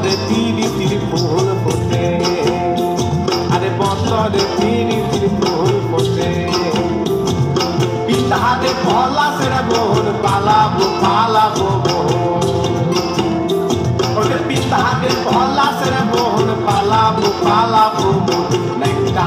বছরে পিরিতির ফুল ফোটে, আরে বছরে পিরিতির ফুল ফোটে। পিতাহাতে পলাশের বোন পালাবো পালাবো ওরে পিতাহাতে পলাশের বোন পালাবো পালাবো লেঙ্গা